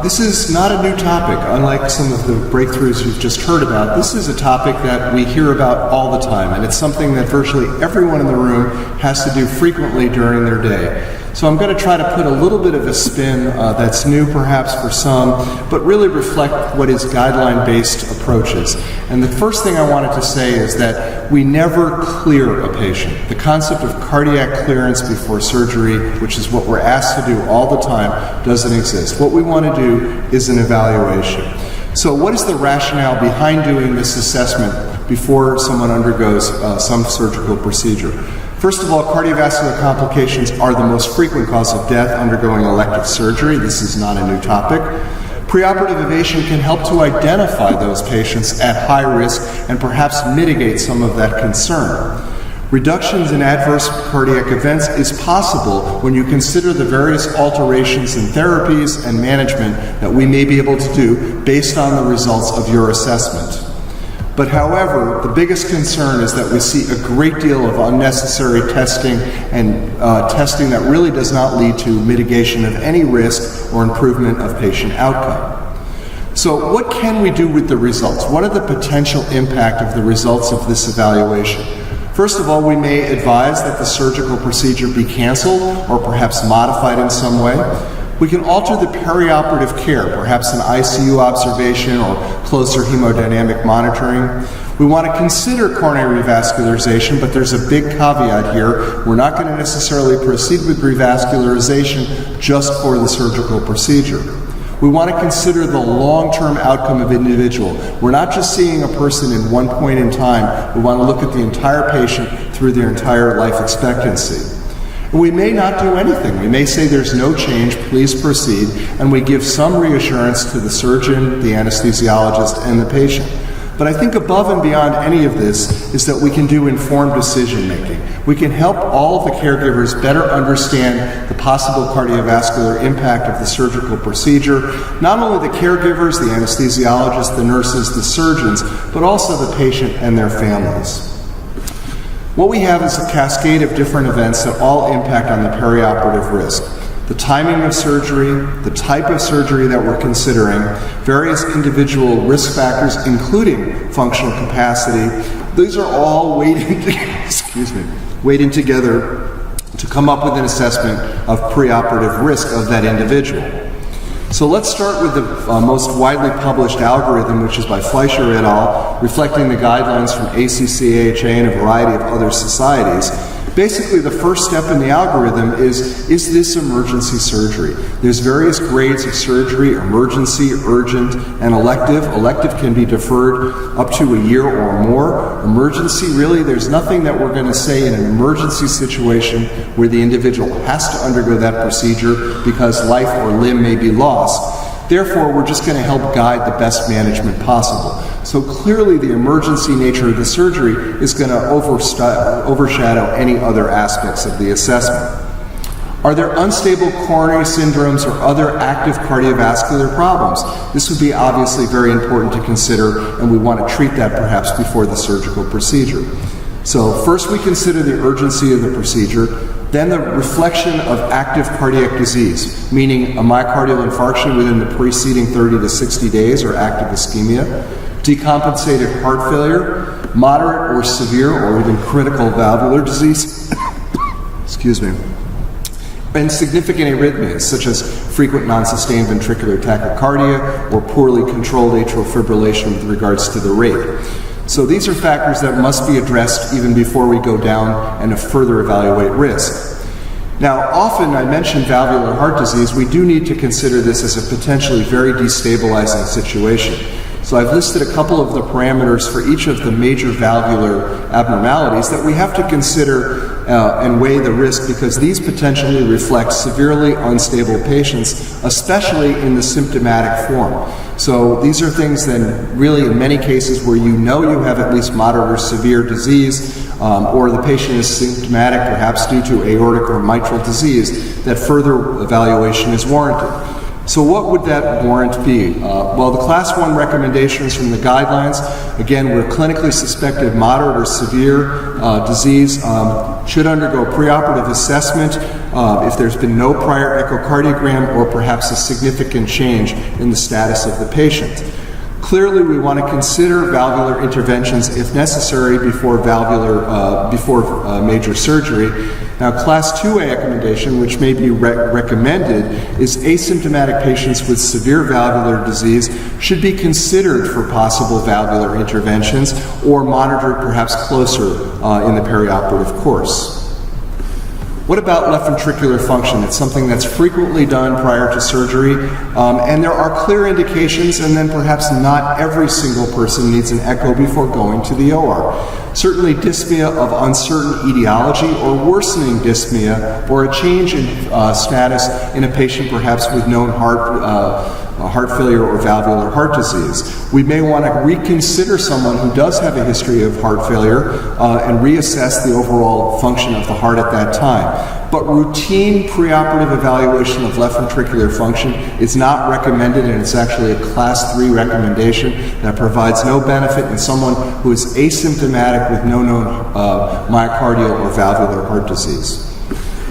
This is not a new topic, unlike some of the breakthroughs you've just heard about. This is a topic that we hear about all the time, and it's something that virtually everyone in the room has to do frequently during their day. So I'm going to try to put a little bit of a spin that's new perhaps for some, but really reflect what is guideline-based approaches. And the first thing I wanted to say is that we never clear a patient. The concept of cardiac clearance before surgery, which is what we're asked to do all the time, doesn't exist. What we want to do is an evaluation. So what is the rationale behind doing this assessment before someone undergoes some surgical procedure? First of all, cardiovascular complications are the most frequent cause of death undergoing elective surgery. This is not a new topic. Preoperative ovation can help to identify those patients at high risk and perhaps mitigate some of that concern. Reductions in adverse cardiac events is possible when you consider the various alterations in therapies and management that we may be able to do based on the results of your assessment. But however, the biggest concern is that we see a great deal of unnecessary testing and testing that really does not lead to mitigation of any risk or improvement of patient outcome. So what can we do with the results? What are the potential impact of the results of this evaluation? First of all, we may advise that the surgical procedure be canceled or perhaps modified in some way. We can alter the perioperative care, perhaps an ICU observation or closer hemodynamic monitoring. We want to consider coronary revascularization, but there's a big caveat here. We're not going to necessarily proceed with revascularization just for the surgical procedure. We want to consider the long-term outcome of the individual. We're not just seeing a person in one point in time. We want to look at the entire patient through their entire life expectancy. We may not do anything. We may say there's no change, please proceed, and we give some reassurance to the surgeon, the anesthesiologist, and the patient. But I think above and beyond any of this is that we can do informed decision making. We can help all of the caregivers better understand the possible cardiovascular impact of the surgical procedure, not only the caregivers, the anesthesiologists, the nurses, the surgeons, but also the patient and their families. What we have is a cascade of different events that all impact on the perioperative risk. The timing of surgery, the type of surgery that we're considering, various individual risk factors, including functional capacity. These are all weighted together to come up with an assessment of preoperative risk of that individual. So let's start with the most widely published algorithm, which is by Fleischer et al., reflecting the guidelines from ACC/AHA and a variety of other societies. Basically, the first step in the algorithm is this emergency surgery? There's various grades of surgery: emergency, urgent, and elective. Elective can be deferred up to a year or more. Emergency, really, there's nothing that we're going to say in an emergency situation where the individual has to undergo that procedure because life or limb may be lost. Therefore, we're just going to help guide the best management possible. So clearly the emergency nature of the surgery is going to overshadow any other aspects of the assessment. Are there unstable coronary syndromes or other active cardiovascular problems? This would be obviously very important to consider, and we want to treat that perhaps before the surgical procedure. So first we consider the urgency of the procedure, then the reflection of active cardiac disease, meaning a myocardial infarction within the preceding 30 to 60 days or active ischemia, decompensated heart failure, moderate or severe or even critical valvular disease, and significant arrhythmias such as frequent non-sustained ventricular tachycardia or poorly controlled atrial fibrillation with regards to the rate. So these are factors that must be addressed even before we go down and further evaluate risk. Now, often I mentioned valvular heart disease. We do need to consider this as a potentially very destabilizing situation. So I've listed a couple of the parameters for each of the major valvular abnormalities that we have to consider and weigh the risk, because these potentially reflect severely unstable patients, especially in the symptomatic form. So these are things then really in many cases where you know you have at least moderate or severe disease, or the patient is symptomatic perhaps due to aortic or mitral disease, that further evaluation is warranted. So what would that warrant be? Well, the Class 1 recommendations from the guidelines, again, where clinically suspected moderate or severe disease should undergo preoperative assessment if there's been no prior echocardiogram or perhaps a significant change in the status of the patient. Clearly, we want to consider valvular interventions if necessary before major surgery. Now, Class 2A recommendation, which may be recommended, is asymptomatic patients with severe valvular disease should be considered for possible valvular interventions or monitored perhaps closer in the perioperative course. What about left ventricular function? It's something that's frequently done prior to surgery, and there are clear indications, and then perhaps not every single person needs an echo before going to the OR. Certainly dyspnea of uncertain etiology or worsening dyspnea or a change in status in a patient perhaps with known heart failure or valvular heart disease. We may want to reconsider someone who does have a history of heart failure and reassess the overall function of the heart at that time. But routine preoperative evaluation of left ventricular function is not recommended, and it's actually a Class 3 recommendation that provides no benefit in someone who is asymptomatic with no known myocardial or valvular heart disease.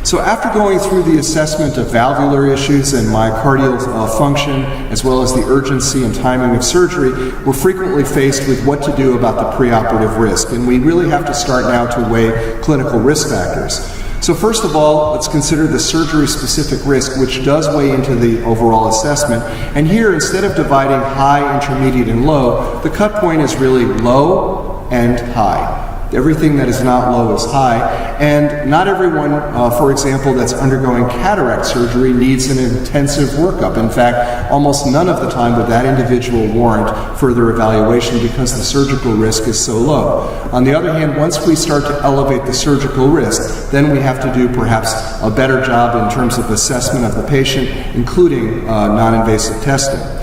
So after going through the assessment of valvular issues and myocardial function, as well as the urgency and timing of surgery, we're frequently faced with what to do about the preoperative risk. And we really have to start now to weigh clinical risk factors. So first of all, let's consider the surgery-specific risk, which does weigh into the overall assessment. And here, instead of dividing high, intermediate, and low, the cut point is really low and high. Everything that is not low is high, and not everyone, for example, that's undergoing cataract surgery needs an intensive workup. In fact, almost none of the time would that individual warrant further evaluation because the surgical risk is so low. On the other hand, once we start to elevate the surgical risk, then we have to do perhaps a better job in terms of assessment of the patient, including non-invasive testing.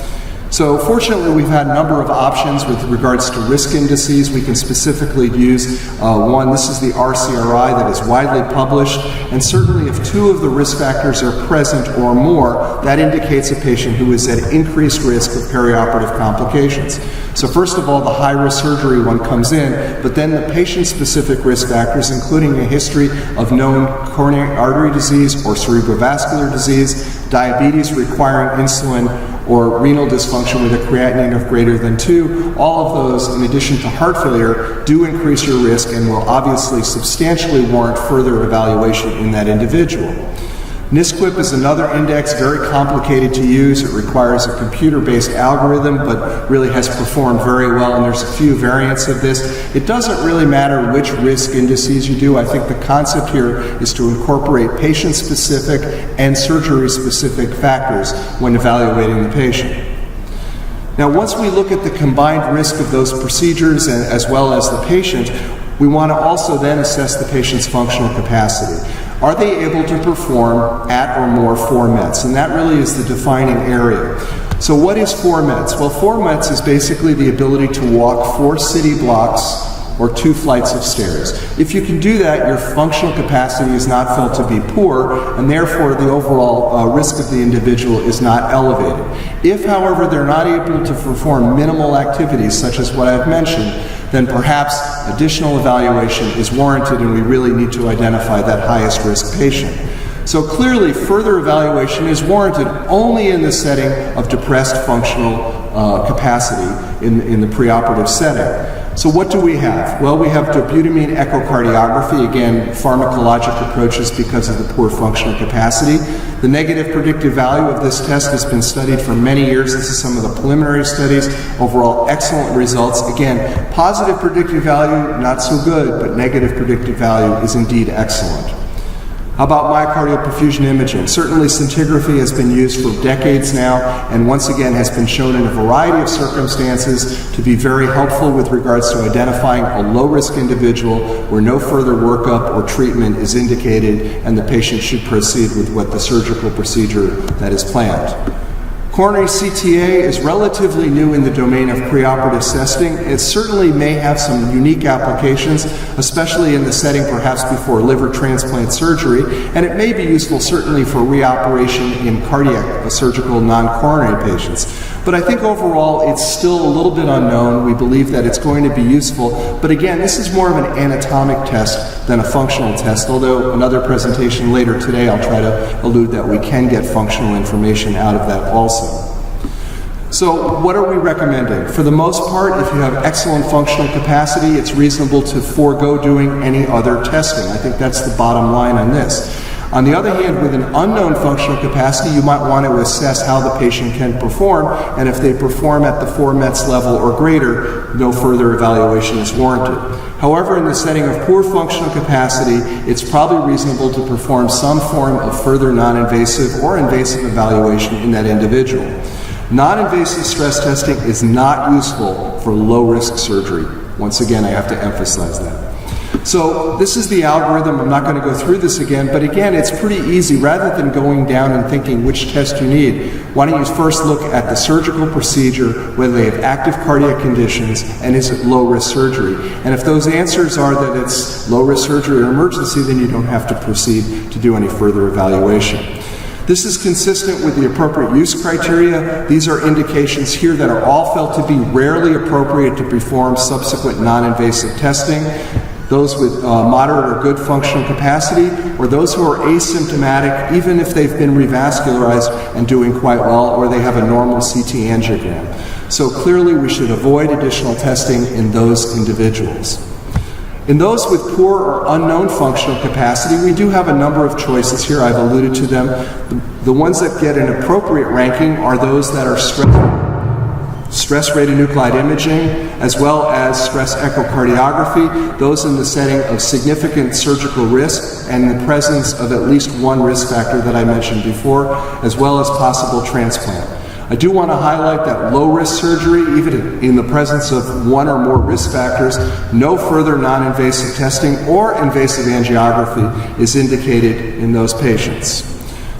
So fortunately, we've had a number of options with regards to risk indices. We can specifically use one. This is the RCRI that is widely published, and certainly if two of the risk factors are present or more, that indicates a patient who is at increased risk of perioperative complications. So first of all, the high-risk surgery one comes in, but then the patient-specific risk factors, including a history of known coronary artery disease or cerebrovascular disease, diabetes requiring insulin, or renal dysfunction with a creatinine of greater than 2, all of those, in addition to heart failure, do increase your risk and will obviously substantially warrant further evaluation in that individual. NSQIP is another index, very complicated to use. It requires a computer-based algorithm, but really has performed very well, and there's a few variants of this. It doesn't really matter which risk indices you do. I think the concept here is to incorporate patient-specific and surgery-specific factors when evaluating the patient. Now, once we look at the combined risk of those procedures and as well as the patient, we want to also then assess the patient's functional capacity. Are they able to perform at or more 4 METs? And that really is the defining area. So what is 4 METs? Well, 4 METs is basically the ability to walk 4 city blocks or 2 flights of stairs. If you can do that, your functional capacity is not felt to be poor, and therefore the overall risk of the individual is not elevated. If, however, they're not able to perform minimal activities, such as what I've mentioned, then perhaps additional evaluation is warranted, and we really need to identify that highest risk patient. So clearly, further evaluation is warranted only in the setting of depressed functional capacity in the preoperative setting. So what do we have? Well, we have dobutamine echocardiography, again, pharmacologic approaches because of the poor functional capacity. The negative predictive value of this test has been studied for many years. This is some of the preliminary studies. Overall, excellent results. Again, positive predictive value, not so good, but negative predictive value is indeed excellent. How about myocardial perfusion imaging? Certainly scintigraphy has been used for decades now, and once again has been shown in a variety of circumstances to be very helpful with regards to identifying a low-risk individual where no further workup or treatment is indicated, and the patient should proceed with what the surgical procedure that is planned. Coronary CTA is relatively new in the domain of preoperative testing. It certainly may have some unique applications, especially in the setting perhaps before liver transplant surgery, and it may be useful certainly for reoperation in cardiac surgical non-coronary patients. But I think overall it's still a little bit unknown. We believe that it's going to be useful. But again, this is more of an anatomic test than a functional test, although another presentation later today I'll try to allude that we can get functional information out of that also. So what are we recommending? For the most part, if you have excellent functional capacity, it's reasonable to forego doing any other testing. I think that's the bottom line on this. On the other hand, with an unknown functional capacity, you might want to assess how the patient can perform, and if they perform at the 4 METs level or greater, no further evaluation is warranted. However, in the setting of poor functional capacity, it's probably reasonable to perform some form of further non-invasive or invasive evaluation in that individual. Non-invasive stress testing is not useful for low-risk surgery. Once again, I have to emphasize that. So this is the algorithm. I'm not going to go through this again, but again, it's pretty easy. Rather than going down and thinking which test you need, why don't you first look at the surgical procedure, whether they have active cardiac conditions, and is it low-risk surgery? And if those answers are that it's low-risk surgery or emergency, then you don't have to proceed to do any further evaluation. This is consistent with the appropriate use criteria. These are indications here that are all felt to be rarely appropriate to perform subsequent non-invasive testing. Those with moderate or good functional capacity, or those who are asymptomatic, even if they've been revascularized and doing quite well, or they have a normal CT angiogram. So clearly we should avoid additional testing in those individuals. In those with poor or unknown functional capacity, we do have a number of choices here. I've alluded to them. The ones that get an appropriate ranking are those that are stress radionuclide imaging, as well as stress echocardiography, those in the setting of significant surgical risk and the presence of at least one risk factor that I mentioned before, as well as possible transplant. I do want to highlight that low-risk surgery, even in the presence of one or more risk factors, no further non-invasive testing or invasive angiography is indicated in those patients.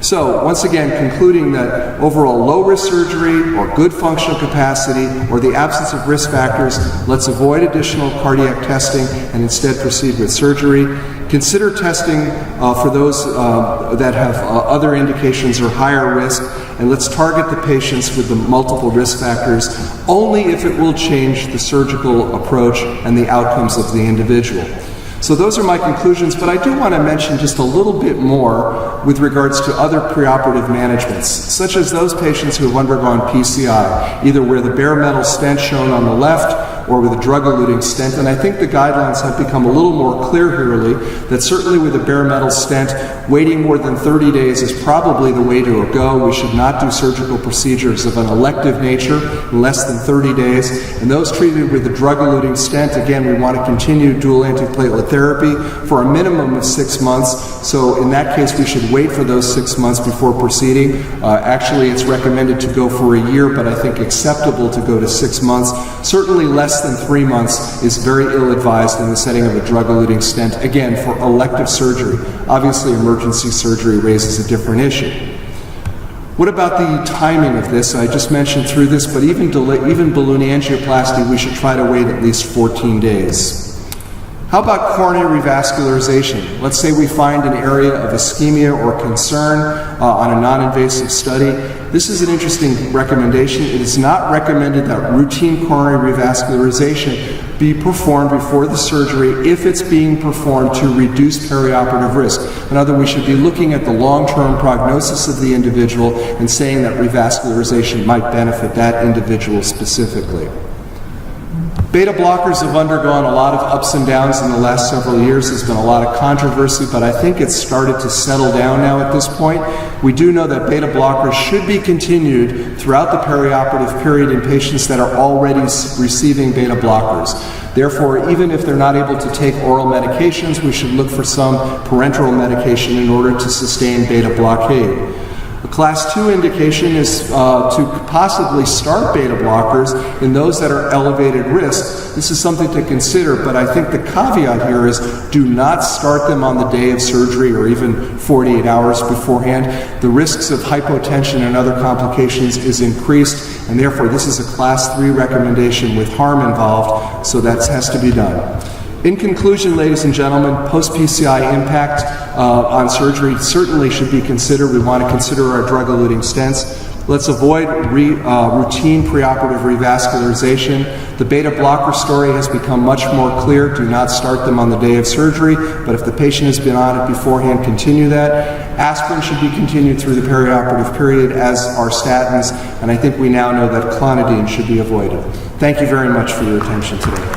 So, once again, concluding that overall low-risk surgery or good functional capacity or the absence of risk factors, let's avoid additional cardiac testing and instead proceed with surgery. Consider testing for those that have other indications or higher risk, and let's target the patients with the multiple risk factors only if it will change the surgical approach and the outcomes of the individual. So those are my conclusions, but I do want to mention just a little bit more with regards to other preoperative managements, such as those patients who have undergone PCI, either where the bare metal stent shown on the left or with a drug-eluting stent. And I think the guidelines have become a little more clear here, that certainly with a bare metal stent, waiting more than 30 days is probably the way to go. We should not do surgical procedures of an elective nature in less than 30 days. And those treated with a drug-eluting stent, again, we want to continue dual antiplatelet therapy for a minimum of 6 months. So in that case, we should wait for those 6 months before proceeding. Actually, it's recommended to go for a year, but I think acceptable to go to 6 months. Certainly less than 3 months is very ill-advised in the setting of a drug-eluting stent, again, for elective surgery. Obviously, emergency surgery raises a different issue. What about the timing of this? I just mentioned through this, but even balloon angioplasty, we should try to wait at least 14 days. How about coronary revascularization? Let's say we find an area of ischemia or concern on a non-invasive study. This is an interesting recommendation. It is not recommended that routine coronary revascularization be performed before the surgery if it's being performed to reduce perioperative risk. In other words, we should be looking at the long-term prognosis of the individual and saying that revascularization might benefit that individual specifically. Beta blockers have undergone a lot of ups and downs in the last several years. There's been a lot of controversy, but I think it's started to settle down now at this point. We do know that beta blockers should be continued throughout the perioperative period in patients that are already receiving beta blockers. Therefore, even if they're not able to take oral medications, we should look for some parenteral medication in order to sustain beta blockade. A Class 2 indication is to possibly start beta blockers in those that are elevated risk. This is something to consider, but I think the caveat here is do not start them on the day of surgery or even 48 hours beforehand. The risks of hypotension and other complications is increased, and therefore this is a Class 3 recommendation with harm involved, so that has to be done. In conclusion, ladies and gentlemen, post-PCI impact on surgery certainly should be considered. We want to consider our drug-eluting stents. Let's avoid routine preoperative revascularization. The beta blocker story has become much more clear. Do not start them on the day of surgery, but if the patient has been on it beforehand, continue that. Aspirin should be continued through the perioperative period, as are statins, and I think we now know that clonidine should be avoided. Thank you very much for your attention today.